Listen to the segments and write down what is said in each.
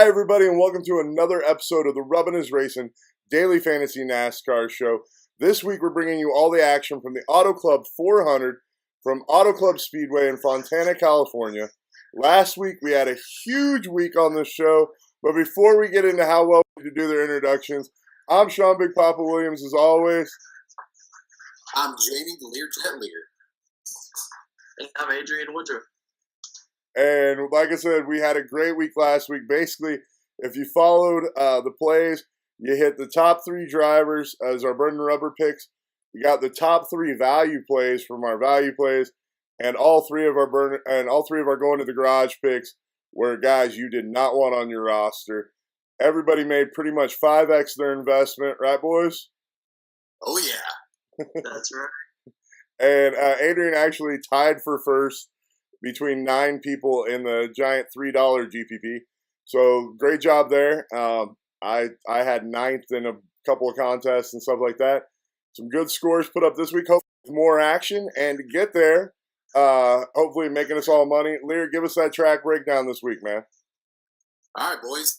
Hi, everybody, and welcome to another episode of the Rubbin' is Racing Daily Fantasy NASCAR show. This week, we're bringing you all the action from the Auto Club 400 from Auto Club Speedway in Fontana, California. Last week, we had a huge week on this show, but before we get into how well we do their introductions, I'm Sean Big Papa Williams, as always. I'm Jamie, the Lear Jet Lear. And I'm Adrian Woodruff. And like I said, we had a great week last week. Basically, if you followed the plays, you hit the top three drivers as our burn and rubber picks. You got the top three value plays from our value plays, and all three of our going to the garage picks were guys you did not want on your roster. Everybody made pretty much 5x their investment, right, boys? Oh yeah, that's right. And Adrian actually tied for first between 9 people in the giant $3 GPP. So great job there. I had 9th in a couple of contests and stuff like that. Some good scores put up this week. Hopefully more action. And to get there, hopefully making us all money. Lear, give us that track breakdown this week, man. All right, boys.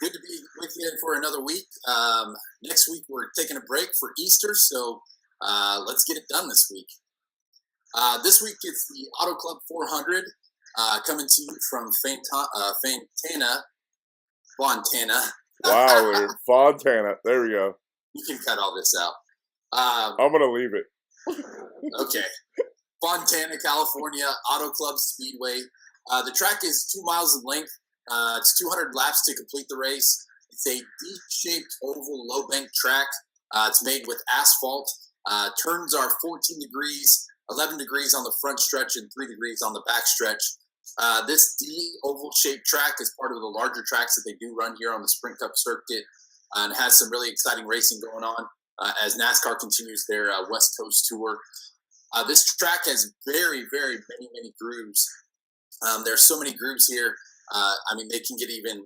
Good to be with you for another week. Next week we're taking a break for Easter, so let's get it done this week. This week it's the Auto Club 400 coming to you from Fontana. Wow, Lear. Fontana. There we go. You can cut all this out. I'm going to leave it. Okay. Fontana, California, Auto Club Speedway. The track is 2 miles in length. It's 200 laps to complete the race. It's a D-shaped oval low bank track. It's made with asphalt. Turns are 14 degrees, 11 degrees on the front stretch, and 3 degrees on the back stretch. This D oval-shaped track is part of the larger tracks that they do run here on the Sprint Cup circuit, and has some really exciting racing going on as NASCAR continues their West Coast tour. This track has very, very many grooves. There's so many grooves here. They can get even,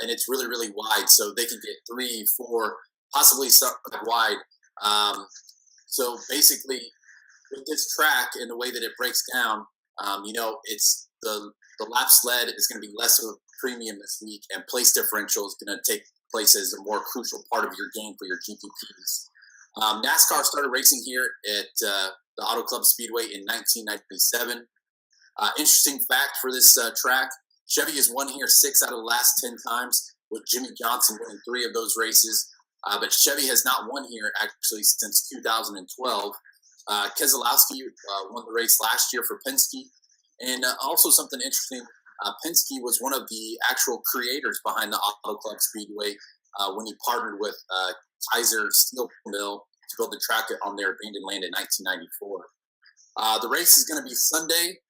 and it's really, really wide, so they can get 3, 4, possibly some wide. So basically, with this track and the way that it breaks down, it's the lap sled is going to be less of a premium this week, and place differential is going to take place as a more crucial part of your game for your GPPs. NASCAR started racing here at the Auto Club Speedway in 1997. Interesting fact for this track, Chevy has won here 6 out of the last 10 times, with Jimmy Johnson winning 3 of those races. But Chevy has not won here actually since 2012. Keselowski won the race last year for Penske. And also something interesting, Penske was one of the actual creators behind the Auto Club Speedway when he partnered with Kaiser Steel Mill to build the track on their abandoned land in 1994. The race is going to be Sunday,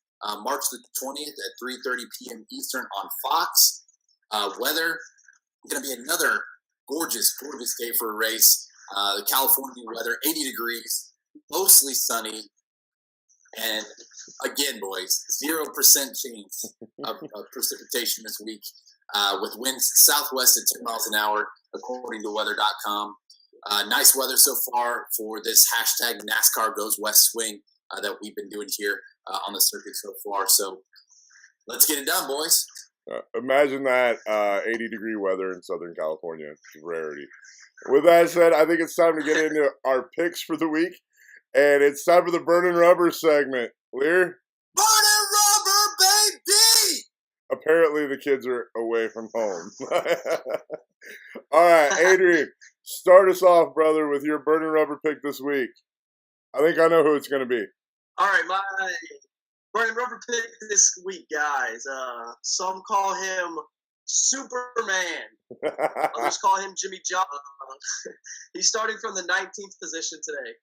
March the 20th at 3:30 p.m. Eastern on Fox. Weather, going to be another gorgeous day for a race. The California weather, 80 degrees, mostly sunny. And again, boys, 0% chance of precipitation this week, with winds southwest at 10 miles an hour, according to weather.com. Nice weather so far for this hashtag NASCAR Goes West swing that we've been doing here on the circuit so far. So let's get it done, boys. Imagine that 80-degree weather in Southern California. It's a rarity. With that said, I think it's time to get into our picks for the week. And it's time for the Burn and Rubber segment. Lear? Burn and rubber, baby! Apparently the kids are away from home. All right, Adrian, start us off, brother, with your Burn and Rubber pick this week. I think I know who it's going to be. All right, my Burn and Rubber pick this week, guys. Some call him Superman. Others call him Jimmy Johnson. He started from the 19th position today.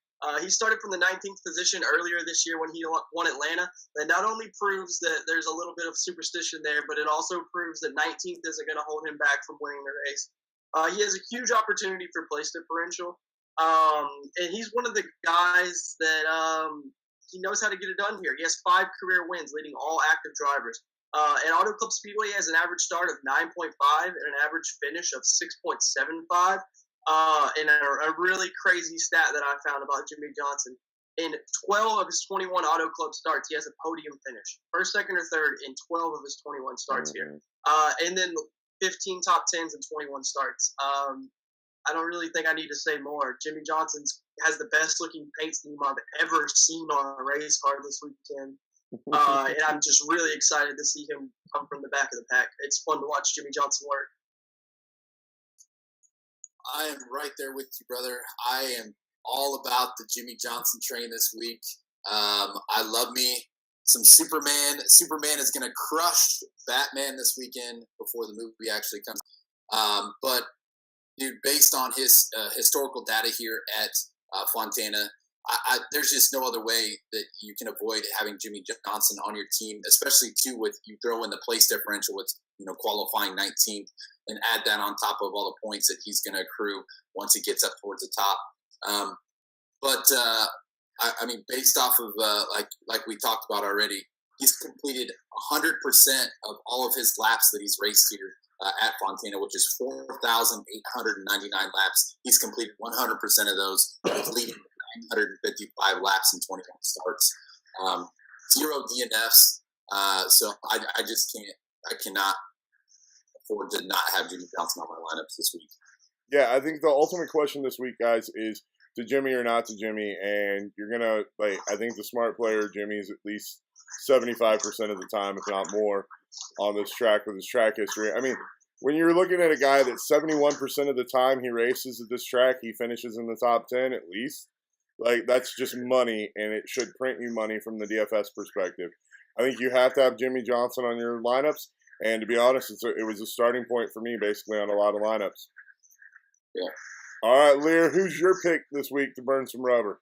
He started from the 19th position earlier this year when he won Atlanta. That not only proves that there's a little bit of superstition there, but it also proves that 19th isn't going to hold him back from winning the race. He has a huge opportunity for place differential. And he's one of the guys that he knows how to get it done here. He has 5 career wins, leading all active drivers. And Auto Club Speedway has an average start of 9.5 and an average finish of 6.75. And a really crazy stat that I found about Jimmy Johnson. In 12 of his 21 Auto Club starts, he has a podium finish. First, second, or third in 12 of his 21 starts here. And then 15 top 10s and 21 starts. I don't really think I need to say more. Jimmy Johnson has the best looking paint scheme I've ever seen on a race car this weekend. And I'm just really excited to see him come from the back of the pack. It's fun to watch Jimmy Johnson work. I am right there with you, brother. I am all about the Jimmy Johnson train this week. I love me some Superman. Superman is going to crush Batman this weekend before the movie actually comes. But, dude, based on his historical data here at Fontana, there's just no other way that you can avoid having Jimmy Johnson on your team, especially, too, with you throw in the place differential with, qualifying 19th and add that on top of all the points that he's going to accrue once he gets up towards the top. I mean, based off of, like we talked about already, he's completed 100% of all of his laps that he's raced here at Fontana, which is 4,899 laps. He's completed 100% of those, leading 955 laps and 21 starts. 0 DNFs. So I just can't, I cannot afford to not have Jimmy Johnson on my lineups this week. Yeah, I think the ultimate question this week, guys, is to Jimmy or not to Jimmy. And you're going to, I think the smart player, Jimmy's at least 75% of the time, if not more, on this track with his track history. I mean, when you're looking at a guy that 71% of the time he races at this track, he finishes in the top 10 at least, that's just money, and it should print you money from the DFS perspective. I think you have to have Jimmy Johnson on your lineups, and to be honest, it was a starting point for me basically on a lot of lineups. Yeah. All right, Lear, who's your pick this week to burn some rubber?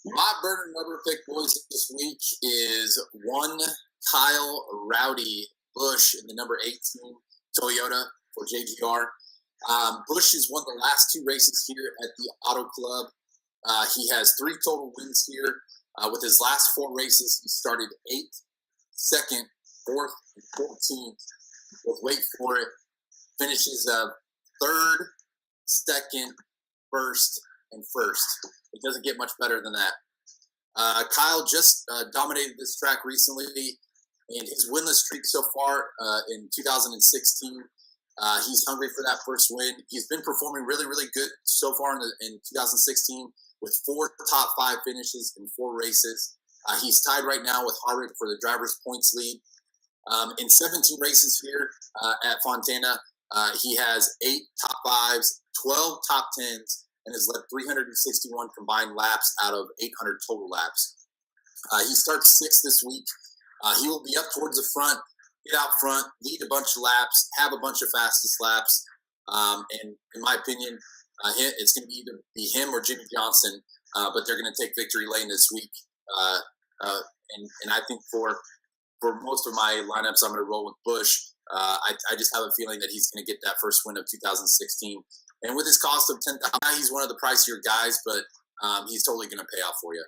My burning rubber pick, boys, this week is one Kyle Rowdy Busch in the number 18 Toyota for JGR. Busch has won the last 2 races here at the Auto Club. He has 3 total wins here. With his last 4 races, he started 8th, 2nd, 4th, and 14th. With wait for it, finishes 3rd, 2nd, 1st, and 1st. It doesn't get much better than that. Kyle just dominated this track recently, and his winless streak so far in 2016. He's hungry for that first win. He's been performing really, really good so far in 2016 with 4 top 5 finishes in 4 races. He's tied right now with Harvick for the driver's points lead. In 17 races here at Fontana, he has 8 top 5s, 12 top 10s, and has led 361 combined laps out of 800 total laps. He starts 6th this week. He will be up towards the front, get out front, lead a bunch of laps, have a bunch of fastest laps. And in my opinion, it's going to either be him or Jimmy Johnson, but they're going to take victory lane this week. And I think for most of my lineups, I'm going to roll with Busch. I just have a feeling that he's going to get that first win of 2016. And with his cost of $10,000, he's one of the pricier guys, but he's totally going to pay off for you.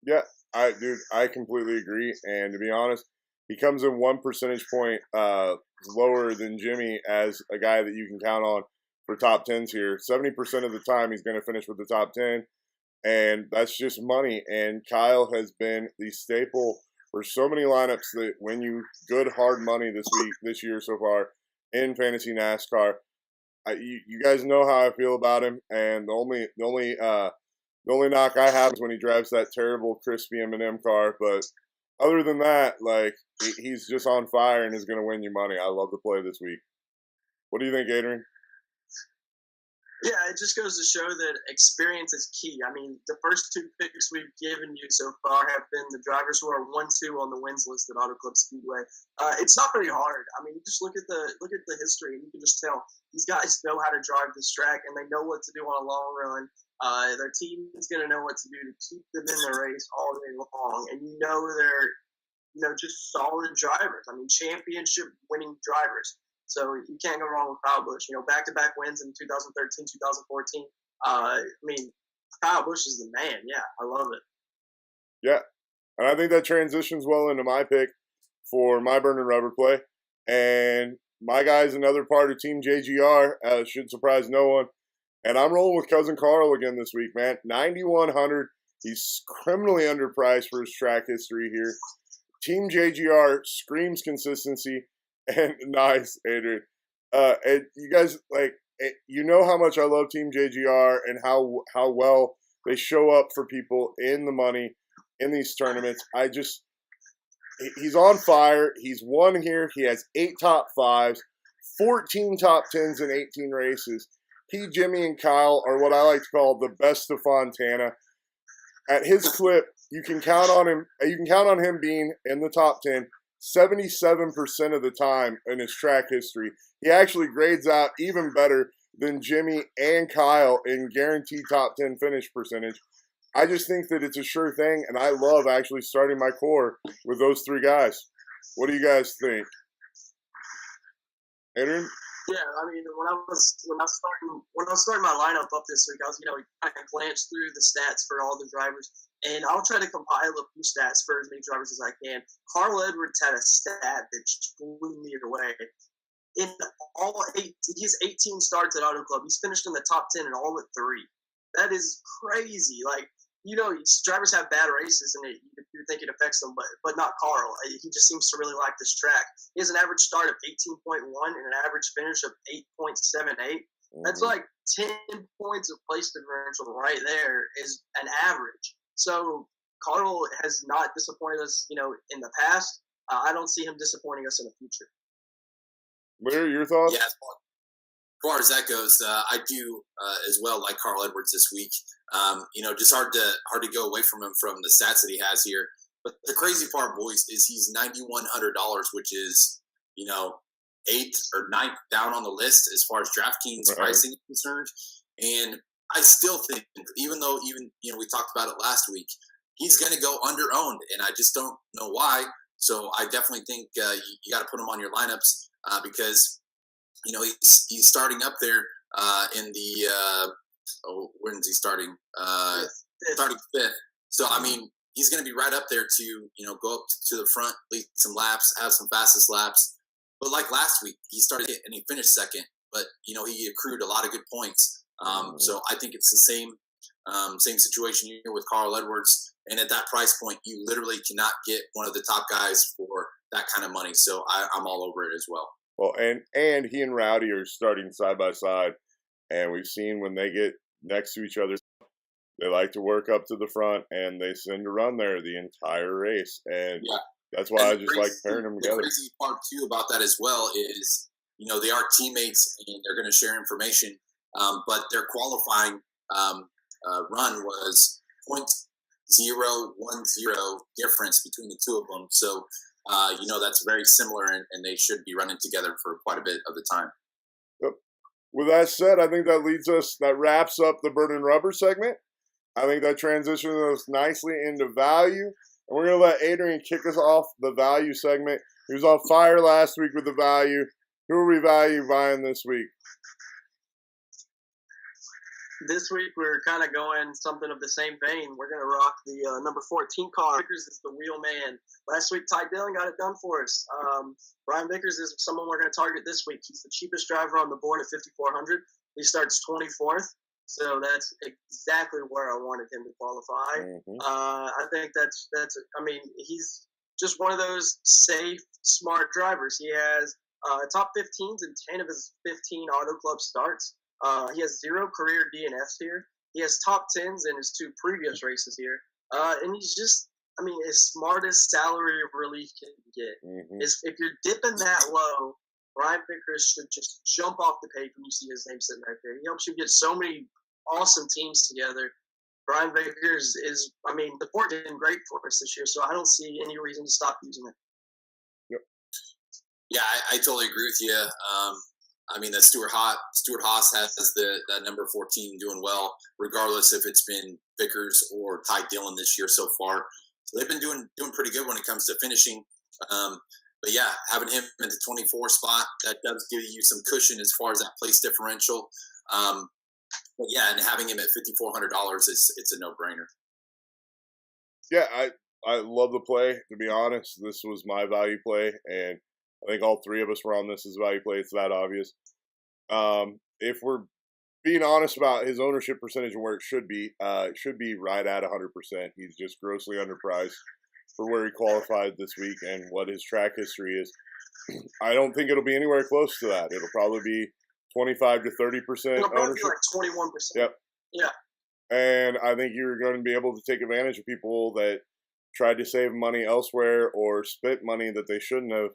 Yeah, I completely agree. And to be honest, he comes in 1 percentage point lower than Jimmy as a guy that you can count on for top 10s here. 70% of the time he's going to finish with the top 10, and that's just money. And Kyle has been the staple for so many lineups that win you good hard money this year so far in Fantasy NASCAR. You guys know how I feel about him, and the only knock I have is when he drives that terrible crispy M&M car. But other than that, he's just on fire and is going to win you money. I love the play this week. What do you think, Adrian? Yeah, it just goes to show that experience is key. I mean, the first 2 picks we've given you so far have been the drivers who are 1-2 on the wins list at Auto Club Speedway. It's not very hard. I mean, just look at the history, and you can just tell these guys know how to drive this track, and they know what to do on a long run. Their team is going to know what to do to keep them in the race all day long, and they're just solid drivers. I mean, championship winning drivers. So you can't go wrong with Kyle Busch. Back-to-back wins in 2013, 2014. I mean, Kyle Busch is the man. Yeah, I love it. Yeah, and I think that transitions well into my pick for my burning rubber play. And my guy's another part of Team JGR, should surprise no one. And I'm rolling with Cousin Carl again this week, man. 9,100. He's criminally underpriced for his track history here. Team JGR screams consistency. And nice, Adrian. And you guys you know how much I love Team JGR and how well they show up for people in the money in these tournaments. He's on fire. He's won here. He has 8 top 5s, 14 top 10s in 18 races. He, Jimmy, and Kyle are what I like to call the best of Fontana. At his clip, you can count on him. You can count on him being in the top 10 77% of the time in his track history. He actually grades out even better than Jimmy and Kyle in guaranteed top 10 finish percentage. I just think that it's a sure thing, and I love actually starting my core with those 3 guys. What do you guys think? Adrian? Yeah, I mean, when I was starting my lineup up this week, I was kind of glanced through the stats for all the drivers, and I'll try to compile a few stats for as many drivers as I can. Carl Edwards had a stat that blew me away. In he has 18 starts at Auto Club. He's finished in the top 10 in all but 3. That is crazy. Like, drivers have bad races, and you think it affects them, but not Carl. He just seems to really like this track. He has an average start of 18.1 and an average finish of 8.78. Mm-hmm. That's like 10 points of place differential right there is an average. So Carl has not disappointed us, in the past. I don't see him disappointing us in the future. What are your thoughts? Yeah, as far as that goes, I do as well like Carl Edwards this week. Just hard to go away from him from the stats that he has here. But the crazy part, boys, is he's $9,100, which is 8th or 9th down on the list as far as DraftKings pricing is concerned. And I still think, even though we talked about it last week, he's going to go under owned, and I just don't know why. So I definitely think you got to put him on your lineups because he's starting up there in the when is he starting? Starting 5th. So I mean, he's going to be right up there to go up to the front, lead some laps, have some fastest laps. But like last week, he started it and he finished 2nd, but he accrued a lot of good points. So I think it's the same situation here with Carl Edwards. And at that price point, you literally cannot get one of the top guys for that kind of money. So I'm all over it as well. Well, and he and Rowdy are starting side by side, and we've seen when they get next to each other, they like to work up to the front, and they send a run there the entire race, and that's why I just like pairing them together. The crazy part too about that as well is they are teammates and they're going to share information, but their qualifying run was 0.010 difference between the 2 of them. So. That's very similar, and they should be running together for quite a bit of the time. Yep. With that said, I think that wraps up the Bird and Rubber segment. I think that transitions us nicely into value. And we're going to let Adrian kick us off the value segment. He was on fire last week with the value. Who are we value buying this week? This week, we're kind of going something of the same vein. We're going to rock the number 14 car. Vickers is the wheel man. Last week, Ty Dillon got it done for us. Brian Vickers is someone we're going to target this week. He's the cheapest driver on the board at $5,400. He starts 24th, so that's exactly where I wanted him to qualify. Mm-hmm. I think that's. I mean, he's just one of those safe, smart drivers. He has top 15s in 10 of his 15 Auto Club starts. He has 0 career DNFs here. He has top 10s in his 2 previous races here. And he's just, as smart as salary relief can get. Mm-hmm. If you're dipping that low, Brian Vickers should just jump off the page when you see his name sitting right there. He helps you get so many awesome teams together. Brian Vickers is, the port did great for us this year, so I don't see any reason to stop using it. Yep. Yeah, I totally agree with you. That Stuart Haas has that number 14 doing well, regardless if it's been Vickers or Ty Dillon this year so far. So they've been doing pretty good when it comes to finishing. But yeah, having him at the 24 spot, that does give you some cushion as far as that place differential. But yeah, and having him at $5,400 it's a no-brainer. Yeah, I love the play. To be honest, this was my value play, and I think all 3 of us were on this as a value play. It's that obvious. If we're being honest about his ownership percentage and where it should be right at 100%. He's just grossly underpriced for where he qualified this week and what his track history is. I don't think it'll be anywhere close to that. It'll probably be 25 to 30% It'll probably ownership. be like 21%. Yep. Yeah. And I think you're going to be able to take advantage of people that tried to save money elsewhere or spent money that they shouldn't have,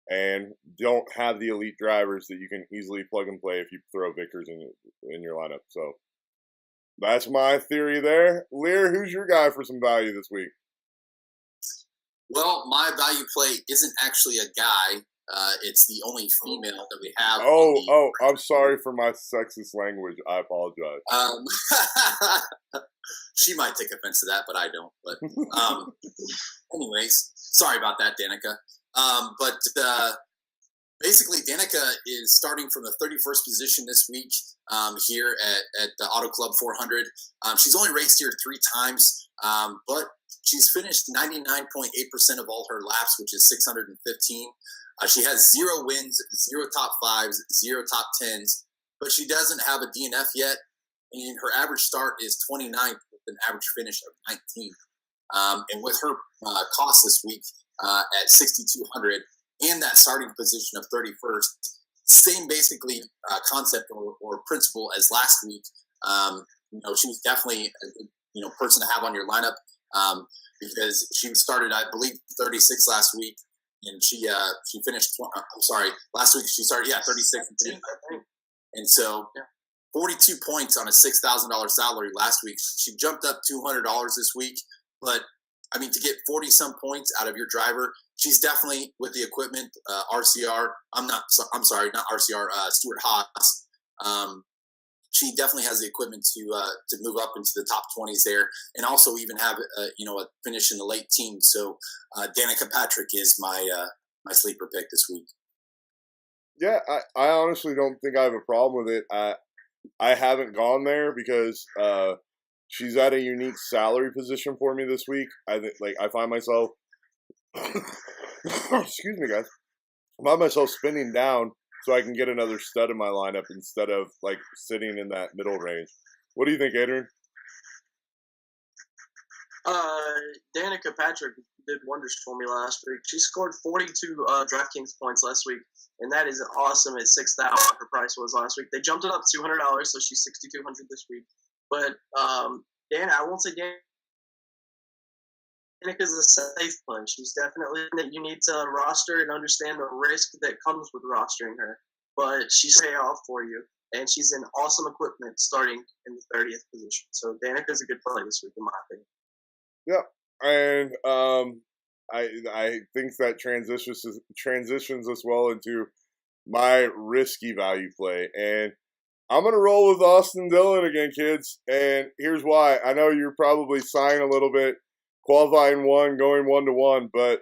and don't have the elite drivers that you can easily plug and play if you throw Vickers in your lineup. So that's my theory there. Lear, who's your guy for some value this week? Well, my value play isn't actually a guy. It's the only female that we have. I'm sorry for my sexist language. I apologize. She might take offense to that, but I don't. But anyways, sorry about that, Danica. But basically, Danica is starting from the 31st position this week here at the Auto Club 400. She's only raced here 3 times, but she's finished 99.8% of all her laps, which is 615. She has 0 wins, 0 top 5s, 0 top 10s, but she doesn't have a DNF yet, and her average start is 29th with an average finish of 19. And with her cost this week at 6,200 and that starting position of 31st, same basically concept or principle as last week. She was definitely a good person to have on your lineup because she started, I believe, 36 last week. And she finished. I'm sorry. Last week she started 36. And so 42 points on a $6,000 salary last week. She jumped up $200 this week. But I mean, to get 40 some points out of your driver, she's definitely with the equipment. RCR. I'm sorry, not RCR. Stuart Haas. She definitely has the equipment to move up into the top 20s there, and also even have a finish in the late teens. So Danica Patrick is my sleeper pick this week. Yeah, I honestly don't think I have a problem with it. I haven't gone there because she's at a unique salary position for me this week. I find myself excuse me, guys. I find myself spinning down so I can get another stud in my lineup instead of sitting in that middle range. What do you think, Adrian? Danica Patrick did wonders for me last week. She scored 42 DraftKings points last week, and that is awesome at 6,000. Her price was last week. They jumped it up $200, so she's 6,200 this week. But I won't say Danica's a safe play. She's definitely that you need to roster and understand the risk that comes with rostering her. But she's pay off for you, and she's in awesome equipment starting in the 30th position. So Danica's a good play this week, in my opinion. Yeah, and I think that transitions us well into my risky value play, and I'm gonna roll with Austin Dillon again, kids. And here's why. I know you're probably sighing a little bit, qualifying 1, going 1-1, but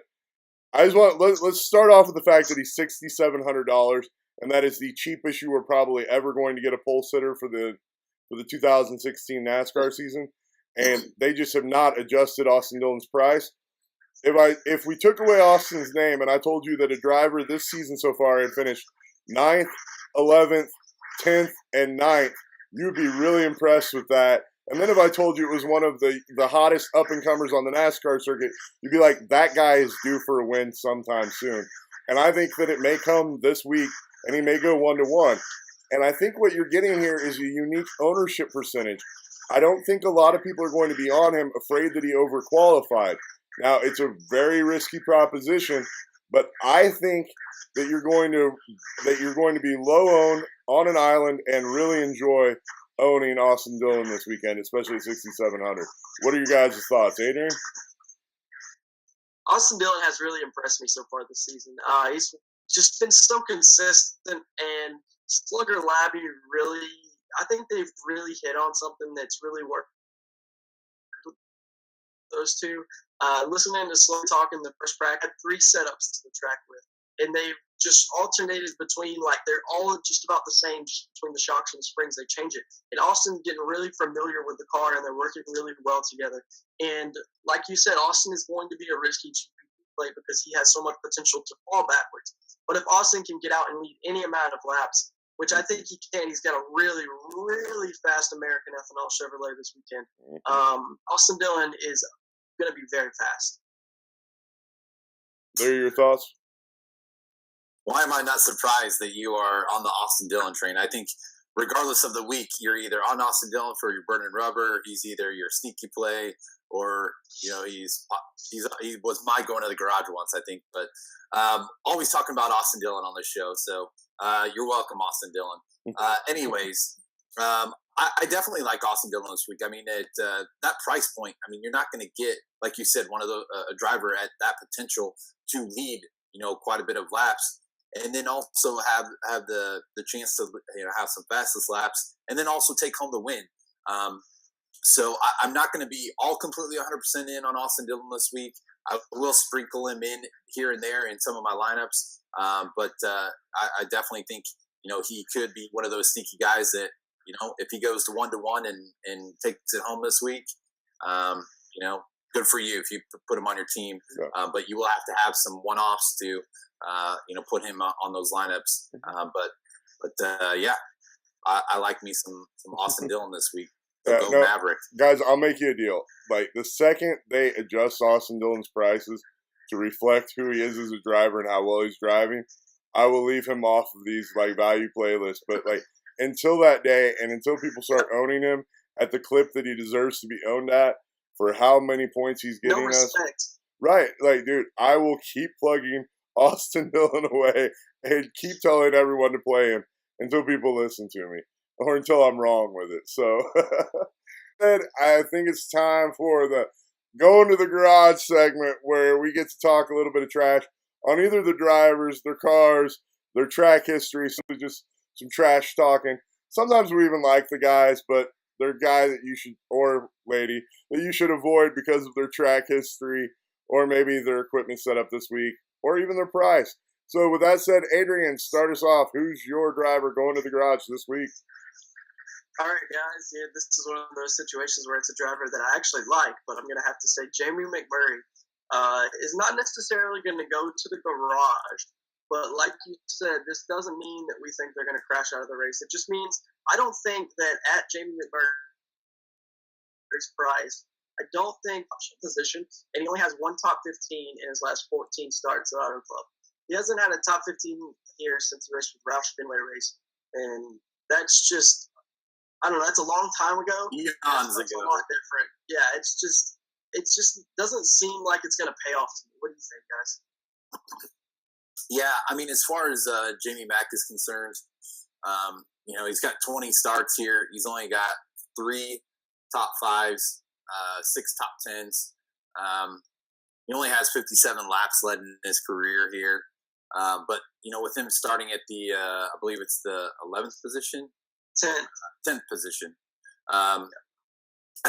I just let's start off with the fact that he's $6,700, and that is the cheapest you were probably ever going to get a pole sitter for the 2016 NASCAR season. And they just have not adjusted Austin Dillon's price. If we took away Austin's name and I told you that a driver this season so far had finished 9th, 11th, 10th, and 9th, you'd be really impressed with that. And then if I told you it was one of the hottest up-and-comers on the NASCAR circuit, you'd be like, that guy is due for a win sometime soon. And I think that it may come this week, and he may go 1-1. And I think what you're getting here is a unique ownership percentage. I don't think a lot of people are going to be on him afraid that he overqualified. Now, it's a very risky proposition, but I think that you're going to be low owned on an island and really enjoy owning Austin Dillon this weekend, especially at 6,700. What are your guys' thoughts, Adrian? Austin Dillon has really impressed me so far this season. He's just been so consistent, and Slugger Labby I think they've really hit on something that's really worked. Those two. Listening to Slow talk in the first bracket, 3 setups to the track with, and they've just alternated between, they're all just about the same, just between the shocks and the springs. They change it. And Austin's getting really familiar with the car, and they're working really well together. And like you said, Austin is going to be a risky play because he has so much potential to fall backwards. But if Austin can get out and lead any amount of laps, which I think he can, he's got a really, really fast American ethanol Chevrolet this weekend. Austin Dillon is going to be very fast. There are your thoughts? Why am I not surprised that you are on the Austin Dillon train? I think regardless of the week, you're either on Austin Dillon for your burning rubber, he's either your sneaky play, or he was my going to the garage once, I think. But always talking about Austin Dillon on this show, so you're welcome, Austin Dillon. Anyways, I definitely like Austin Dillon this week. I mean, at that price point, I mean, you're not going to get, like you said, one of the a driver at that potential to lead, quite a bit of laps, and then also have the chance to have some fastest laps, and then also take home the win. So I'm not going to be all completely 100% in on Austin Dillon this week. I will sprinkle him in here and there in some of my lineups, but I definitely think he could be one of those sneaky guys that if he goes to 1-1 and takes it home this week, good for you if you put him on your team. Yeah. But you will have to have some one-offs to put him on those lineups. But yeah, I like me some Austin Dillon this week. Go Maverick. Guys, I'll make you a deal. Like, the second they adjust Austin Dillon's prices to reflect who he is as a driver and how well he's driving, I will leave him off of these value playlists. But until that day, and until people start owning him at the clip that he deserves to be owned at for how many points he's getting us, right? Dude, I will keep plugging Austin Dillon away and keep telling everyone to play him until people listen to me, or until I'm wrong with it. So I think it's time for the Going to the Garage segment, where we get to talk a little bit of trash on either the drivers, their cars, their track history, so just some trash talking. Sometimes we even like the guys, but they're a guy that you should, or lady, that you should avoid because of their track history, or maybe their equipment setup this week, or even their price. So with that said, Adrian, start us off. Who's your driver going to the garage this week? All right, guys. Yeah, this is one of those situations where it's a driver that I actually like, but I'm going to have to say Jamie McMurray is not necessarily going to go to the garage. But like you said, this doesn't mean that we think they're going to crash out of the race. It just means I don't think that at Jamie McMurray's price, I don't think position, and he only has one top 15 in his last 14 starts at Auto Club. He hasn't had a top 15 here since he raced with Ralph Spinway race, and that's just, I don't know, that's a long time ago. Eons ago. It's a ago. lot different. Yeah, it just doesn't seem like it's going to pay off to me. What do you think, guys? Yeah, I mean, as far as Jamie Mack is concerned, he's got 20 starts here. He's only got 3 top 5s, 6 top 10s. He only has 57 laps led in his career here. But, with him starting at the, I believe it's the 11th position? 10th position. I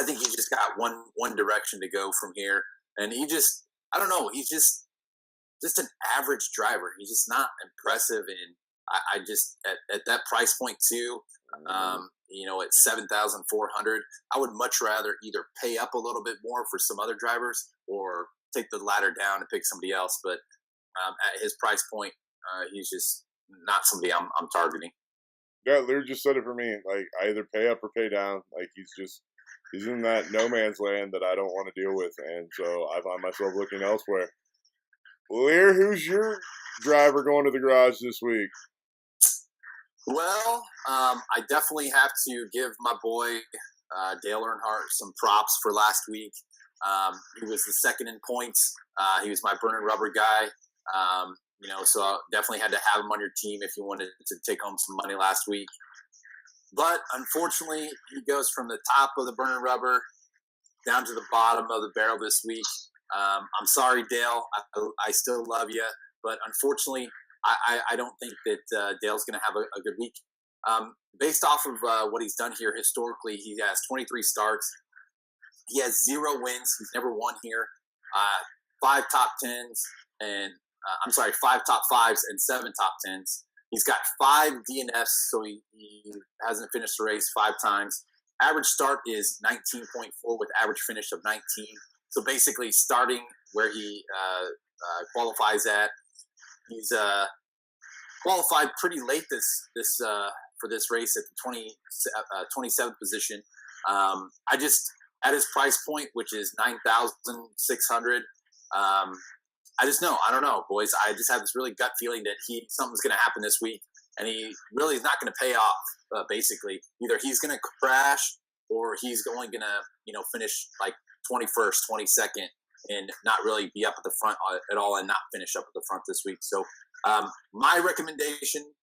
think he's just got one direction to go from here. And I don't know, he's just an average driver. He's just not impressive. And I just, at that price point too, at 7,400, I would much rather either pay up a little bit more for some other drivers or take the ladder down and pick somebody else. But at his price point, he's just not somebody I'm targeting. Yeah, Lear just said it for me. I either pay up or pay down. He's in that no man's land that I don't want to deal with. And so I find myself looking elsewhere. Lear, who's your driver going to the garage this week? Well, I definitely have to give my boy Dale Earnhardt some props for last week. He was the second in points. He was my burning rubber guy. So I definitely had to have him on your team if you wanted to take home some money last week. But unfortunately, he goes from the top of the burning rubber down to the bottom of the barrel this week. I'm sorry, Dale. I still love you, but unfortunately, I don't think that Dale's going to have a good week. Based off of what he's done here historically, he has 23 starts. He has 0 wins. He's never won here. 5 top 10s and 5 top 5s and 7 top 10s. He's got 5 DNFs, so he hasn't finished the race 5 times. Average start is 19.4 with average finish of 19. So basically, starting where he qualifies at, he's qualified pretty late for this race at the 27th position. At his price point, which is $9,600, I just know. I don't know, boys. I just have this really gut feeling that something's going to happen this week, and he really is not going to pay off. Basically, either he's going to crash or he's only going to finish like 21st, 22nd, and not really be up at the front at all, and not finish up at the front this week. So, my recommendation,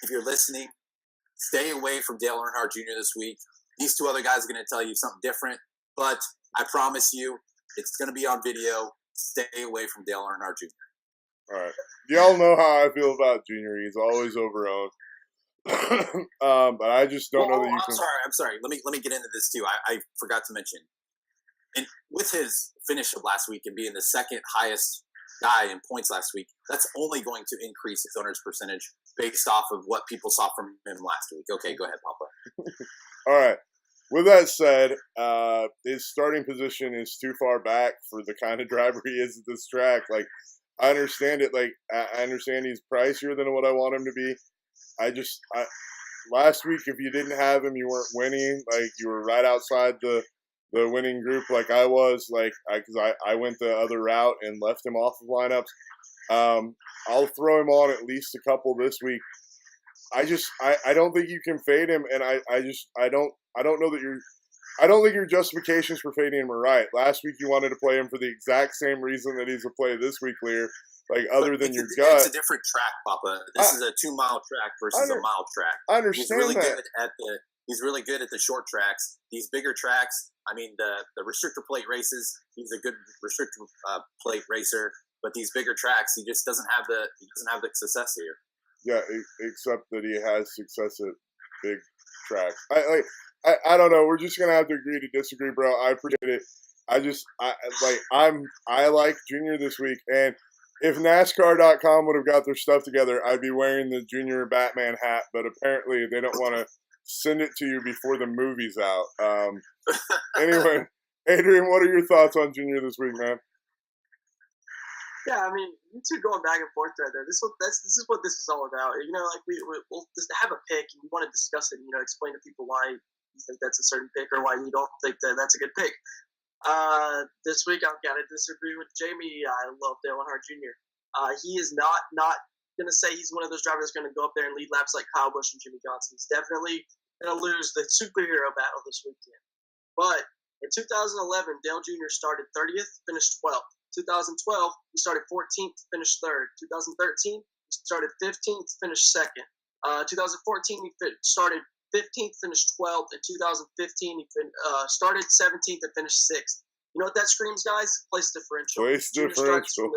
if you're listening, stay away from Dale Earnhardt Jr. this week. These two other guys are going to tell you something different, but I promise you, it's going to be on video. Stay away from Dale Earnhardt Jr. All right. Y'all know how I feel about Junior. He's always overowned. But I just don't know that you can. I'm sorry. Let me get into this too. I forgot to mention. And with his finish of last week and being the second highest guy in points last week, that's only going to increase his owner's percentage based off of what people saw from him last week. Okay, go ahead, Papa. All right. With that said, his starting position is too far back for the kind of driver he is at this track. Like, I understand it. Like, I understand he's pricier than what I want him to be. Last week, if you didn't have him, you weren't winning. Like, you were right outside the winning group like I was. Like, because I went the other route and left him off of lineups. I'll throw him on at least a couple this week. I don't think you can fade him, and I don't know that I don't think your justifications for fading him are right. Last week you wanted to play him for the exact same reason that he's a play this week, Lear. Like, other than your gut. It's a different track, Papa. This is a 2-mile track versus a mile track. I understand He's really good at the short tracks. These bigger tracks, I mean, the restrictor plate races, he's a good restrictor plate racer. But these bigger tracks, he just doesn't have the success here. Yeah, except that he has success at big tracks. I don't know. We're just gonna have to agree to disagree, bro. I appreciate it. I like Junior this week, and if NASCAR.com would have got their stuff together, I'd be wearing the Junior Batman hat. But apparently, they don't want to send it to you before the movie's out. Anyway, Adrian, what are your thoughts on Junior this week, man? Yeah, I mean, you two going back and forth right there. This is what this is all about. You know, like we'll just have a pick, and we want to discuss it. And, you know, explain to people why you think that's a certain pick or why you don't think that that's a good pick. This week I've got to disagree with Jamie. I love Dale Earnhardt Jr. He is not going to say he's one of those drivers going to go up there and lead laps like Kyle Busch and Jimmy Johnson. He's definitely going to lose the superhero battle this weekend. But in 2011, Dale Jr. started 30th, finished 12th. 2012, he started 14th, finished 3rd. 2013, he started 15th, finished 2nd. 2014, he started 15th, finished 12th. In 2015, he started 17th and finished 6th. You know what that screams, guys? Place differential. Place differential.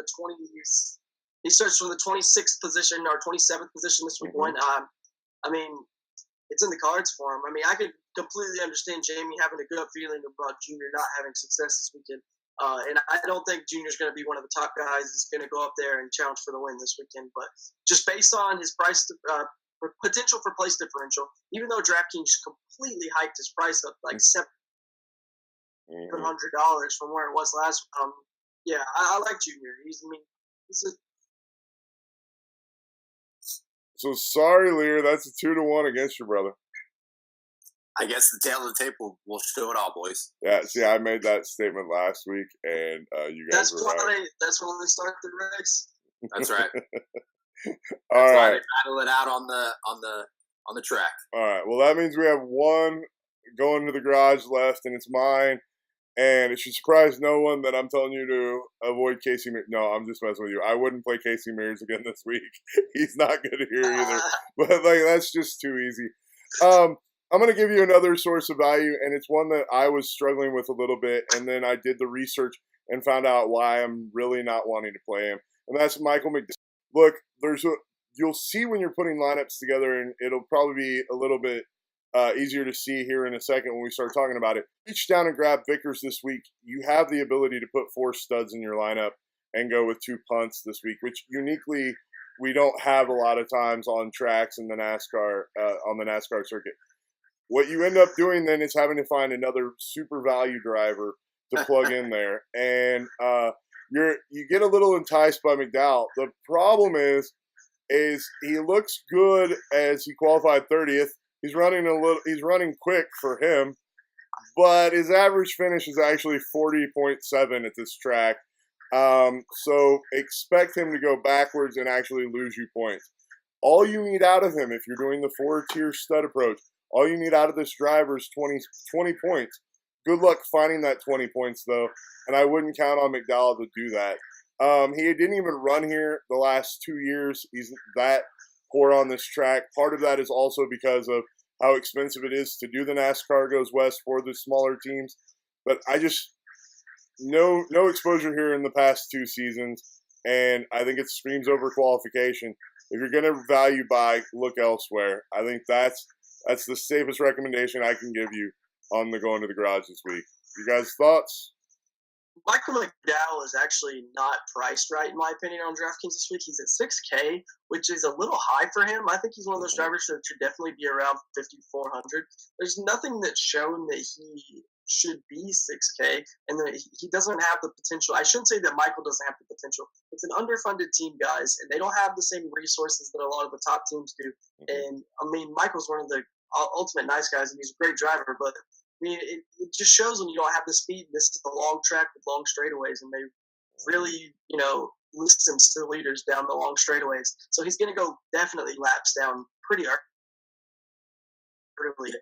He starts from the 26th position or 27th position this week. I mean, it's in the cards for him. I mean, I could completely understand Jamie having a gut feeling about Junior not having success this weekend. And I don't think Junior's going to be one of the top guys that's going to go up there and challenge for the win this weekend. But just based on his price, potential for place differential, even though DraftKings completely hiked his price up like $700 from where it was last. Yeah, I like Junior. So sorry, Lear. That's a 2-1 against your brother. I guess the tail of the tape will show it all, boys. Yeah, see, I made that statement last week, and you guys were right. That's when they start the race. That's right. All right. Why they battle it out on the track. All right. Well, that means we have one going to the garage left, and it's mine. And it should surprise no one that I'm telling you to avoid Casey Mears. No, I'm just messing with you. I wouldn't play Casey Mears again this week. He's not good here either. But that's just too easy. I'm going to give you another source of value, and it's one that I was struggling with a little bit, and then I did the research and found out why I'm really not wanting to play him, and that's Michael McDowell. Look, you'll see when you're putting lineups together, and it'll probably be a little bit easier to see here in a second when we start talking about it. Reach down and grab Vickers this week. You have the ability to put 4 studs in your lineup and go with 2 punts this week, which uniquely we don't have a lot of times on tracks in the NASCAR circuit. What you end up doing then is having to find another super value driver to plug in there, and you get a little enticed by McDowell. The problem is he looks good as he qualified 30th. He's running quick for him, but his average finish is actually 40.7 at this track. So expect him to go backwards and actually lose you points. All you need out of him, if you're doing the 4-tier stud approach, all you need out of this driver is 20 points. Good luck finding that 20 points, though, and I wouldn't count on McDowell to do that. He didn't even run here the last 2 years. He's that poor on this track. Part of that is also because of how expensive it is to do the NASCAR Goes West for the smaller teams. But I just no exposure here in the past 2 seasons, and I think it screams over qualification. If you're going to value buy, look elsewhere. I think that's the safest recommendation I can give you on the going to the garage this week. You guys' thoughts? Michael McDowell is actually not priced right, in my opinion, on DraftKings this week. He's at $6K, which is a little high for him. I think he's one of those drivers that should definitely be around $5,400. There's nothing that's shown that he should be $6K, and that he doesn't have the potential. I shouldn't say that Michael doesn't have the potential. It's an underfunded team, guys, and they don't have the same resources that a lot of the top teams do. And, I mean, Michael's one of the ultimate nice guys, and he's a great driver, but I mean, it just shows when you don't have the speed. This is a long track with long straightaways, and they really, listens to leaders down the long straightaways. So he's going to go definitely laps down pretty early.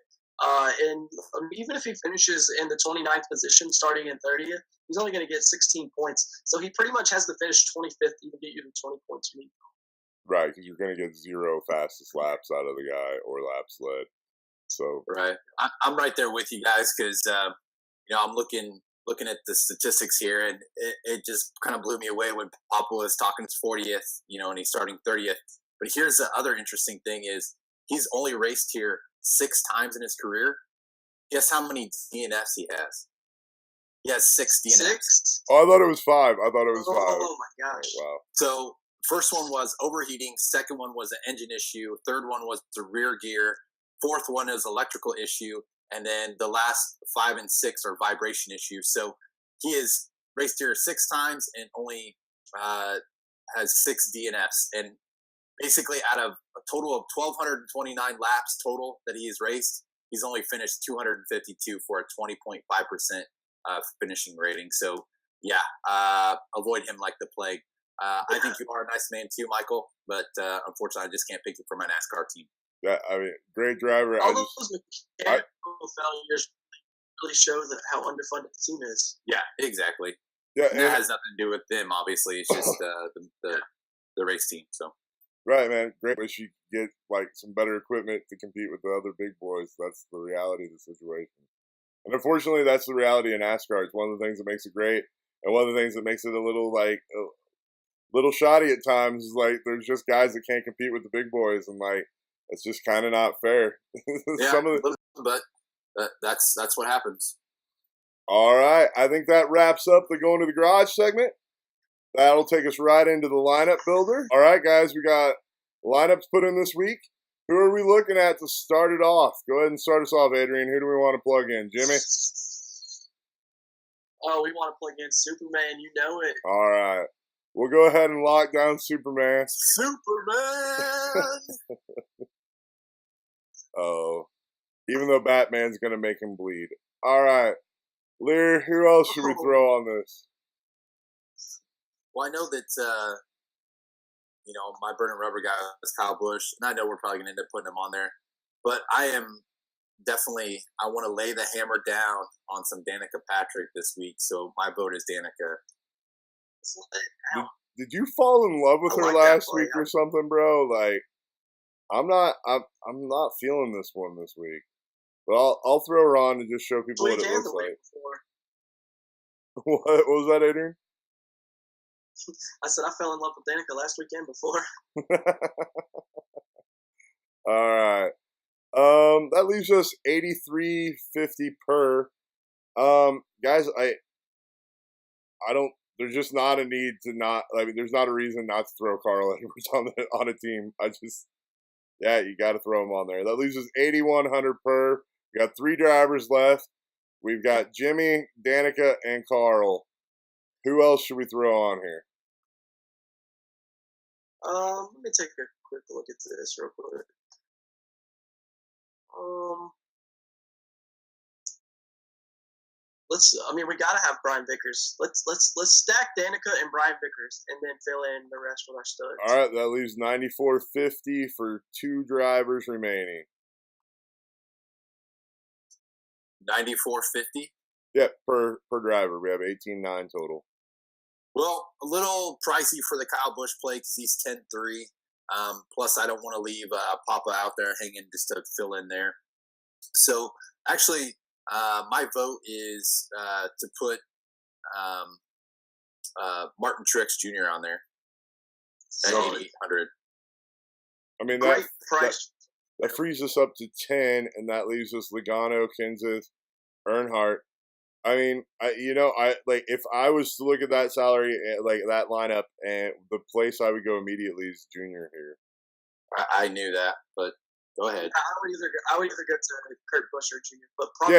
And even if he finishes in the 29th position starting in 30th, he's only going to get 16 points. So he pretty much has to finish 25th to get you the 20 points you need. Right, because you're going to get 0 fastest laps out of the guy or laps led. So right, I'm right there with you guys because I'm looking at the statistics here, and it just kind of blew me away when Papa was talking his 40th, and he's starting 30th. But here's the other interesting thing is he's only raced here 6 times in his career. Guess how many DNFs he has? He has 6 DNFs. 6? Oh, I thought it was 5. Oh my gosh! Wow. So first one was overheating. Second one was an engine issue. Third one was the rear gear. Fourth one is electrical issue, and then the last 5 and 6 are vibration issues. So he has raced here 6 times and only has 6 DNFs. And basically, out of a total of 1,229 laps total that he has raced, he's only finished 252 for a 20.5% finishing rating. So yeah, avoid him like the plague. I think you are a nice man too, Michael, but unfortunately, I just can't pick you for my NASCAR team. Yeah, I mean, great driver. All those mechanical failures really show that how underfunded the team is. Yeah, exactly. Yeah, and that has nothing to do with them. Obviously, it's just the race team. So right, man. Great. Wish you get like some better equipment to compete with the other big boys. That's the reality of the situation. And unfortunately, that's the reality in NASCAR. It's one of the things that makes it great, and one of the things that makes it a little shoddy at times. Is like there's just guys that can't compete with the big boys, and like. It's just kind of not fair. Yeah, but that's what happens. All right. I think that wraps up the Going to the Garage segment. That'll take us right into the lineup builder. All right, guys, we got lineups put in this week. Who are we looking at to start it off? Go ahead and start us off, Adrian. Who do we want to plug in? Jimmy? Oh, we want to plug in Superman. You know it. All right. We'll go ahead and lock down Superman. Superman! Oh, even though Batman's going to make him bleed. All right. Lear, who else should we throw on this? Well, I know that, my burning rubber guy is Kyle Busch, and I know we're probably going to end up putting him on there. But I am definitely, I want to lay the hammer down on some Danica Patrick this week, so my vote is Danica. Did you fall in love with her last week or something, bro? Like, I'm not feeling this one this week. But I'll throw her on and just show people what it looks like. What was that, Adrian? I said I fell in love with Danica last weekend before. All right. That leaves us $83.50 per. Guys, I don't. There's just not a need to not. I mean, there's not a reason not to throw Carl Edwards on a team. Yeah, you got to throw him on there. That leaves us $8,100 per. We got 3 drivers left. We've got Jimmy, Danica, and Carl. Who else should we throw on here? Let me take a quick look at this real quick. we gotta have Brian Vickers. Let's stack Danica and Brian Vickers, and then fill in the rest with our studs. All right, that leaves 94.50 for 2 drivers remaining. 94.50. Yeah, per driver. We have 18.9 total. Well, a little pricey for the Kyle Busch play because he's 10-3. Plus, I don't want to leave Papa out there hanging just to fill in there. So, actually, my vote is to put Martin Truex Jr. on there at 8,800. I mean, Great price. That frees us up to 10, and that leaves us Logano, Kenseth, Earnhardt. I mean, if I was to look at that salary, like that lineup, and the place I would go immediately is Junior here. I knew that, but go ahead. I would either go to Kurt Busch or Junior, but probably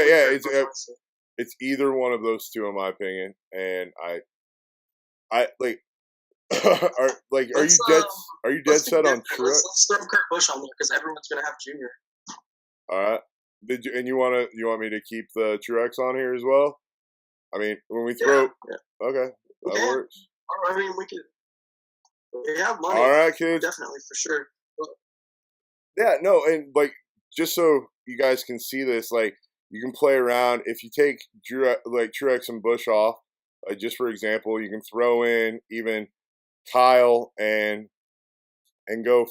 it's either one of those two in my opinion, and I like. Are you dead set on Truex? Let's throw Kurt Busch on there because everyone's gonna have Junior. All right. You want me to keep the Truex on here as well? I mean, when we throw, okay, that works. I mean, we have money. All right, kids, definitely for sure. Yeah, no, and just so you guys can see this, you can play around. If you take Truex and Busch off, just for example, you can throw in even Kyle and go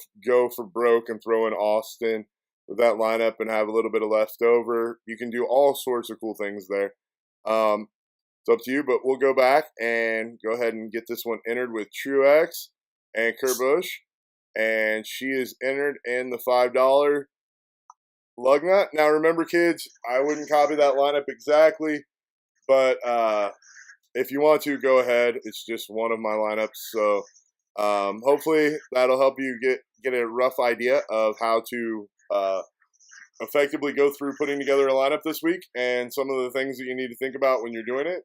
for broke and throw in Austin with that lineup and have a little bit of leftover. You can do all sorts of cool things there. It's up to you, but we'll go back and go ahead and get this one entered with Truex and Kurt Busch. And she is entered in the $5 lug nut. Now, remember, kids, I wouldn't copy that lineup exactly, but if you want to, go ahead. It's just one of my lineups. So hopefully that'll help you get a rough idea of how to effectively go through putting together a lineup this week and some of the things that you need to think about when you're doing it.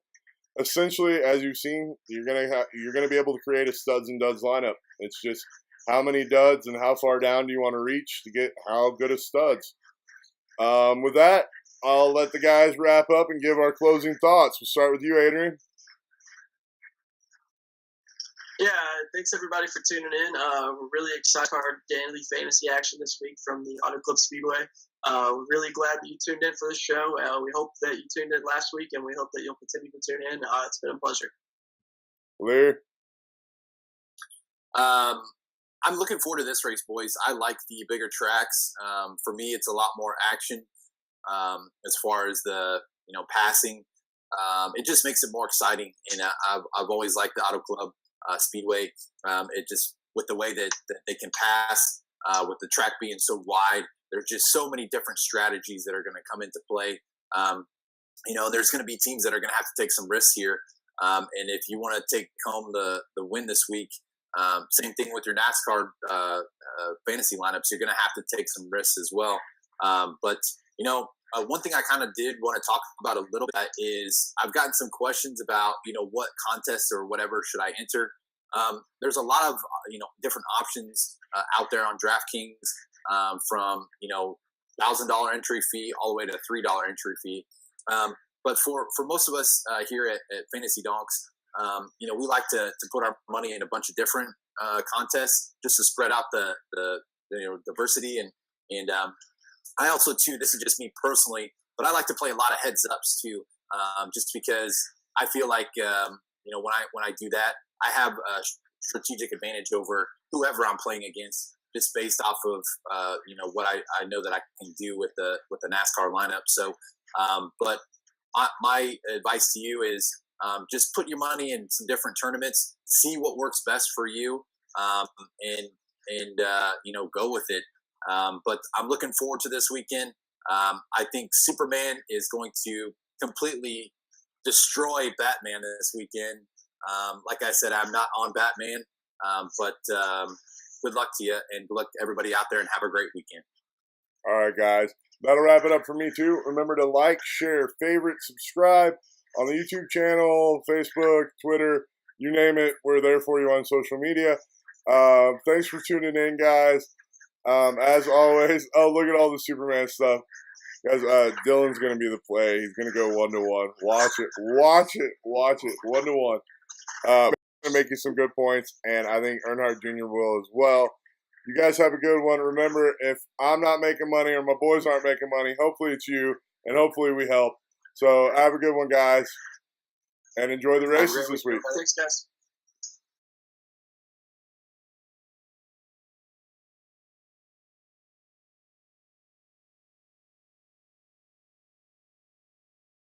Essentially, as you've seen, you're gonna be able to create a studs and duds lineup. It's just how many duds and how far down do you want to reach to get how good of studs. With that, I'll let the guys wrap up and give our closing thoughts. We'll start with you, Adrian. Yeah, thanks everybody for tuning in. We're really excited for our daily fantasy action this week from the Auto Club Speedway. We're really glad that you tuned in for the show. We hope that you tuned in last week, and we hope that you'll continue to tune in. It's been a pleasure. Lear? I'm looking forward to this race, boys. I like the bigger tracks. For me, it's a lot more action as far as the passing. It just makes it more exciting, and I've always liked the Auto Club Speedway. It just, with the way that they can pass, with the track being so wide, there's just so many different strategies that are going to come into play. There's going to be teams that are going to have to take some risks here. And if you want to take home the win this week, same thing with your NASCAR fantasy lineups, you're going to have to take some risks as well. But one thing I kind of did want to talk about a little bit is I've gotten some questions about, what contests or whatever should I enter. There's a lot of, different options out there on DraftKings, from, $1,000 entry fee all the way to $3 entry fee. But for most of us here at Fantasy Donks, we like to put our money in a bunch of different contests just to spread out the diversity. And I also, too, this is just me personally, but I like to play a lot of heads ups too, just because I feel like, when I do that, I have a strategic advantage over whoever I'm playing against, just based off of, what I know that I can do with the NASCAR lineup. So, but my advice to you is, just put your money in some different tournaments, see what works best for you, and go with it. But I'm looking forward to this weekend. I think Superman is going to completely destroy Batman this weekend. Like I said, I'm not on Batman, but good luck to you, and good luck to everybody out there, and have a great weekend. All right, guys. That'll wrap it up for me, too. Remember to like, share, favorite, subscribe on the YouTube channel, Facebook, Twitter, you name it. We're there for you on social media. Thanks for tuning in, guys. As always, look at all the Superman stuff. Guys, Dylan's going to be the play. He's going to go 1-1. Watch it. 1-1. Going to make you some good points, and I think Earnhardt Jr. will as well. You guys have a good one. Remember, if I'm not making money or my boys aren't making money, hopefully it's you, and hopefully we help. So have a good one, guys, and enjoy the races this week. Thanks, guys.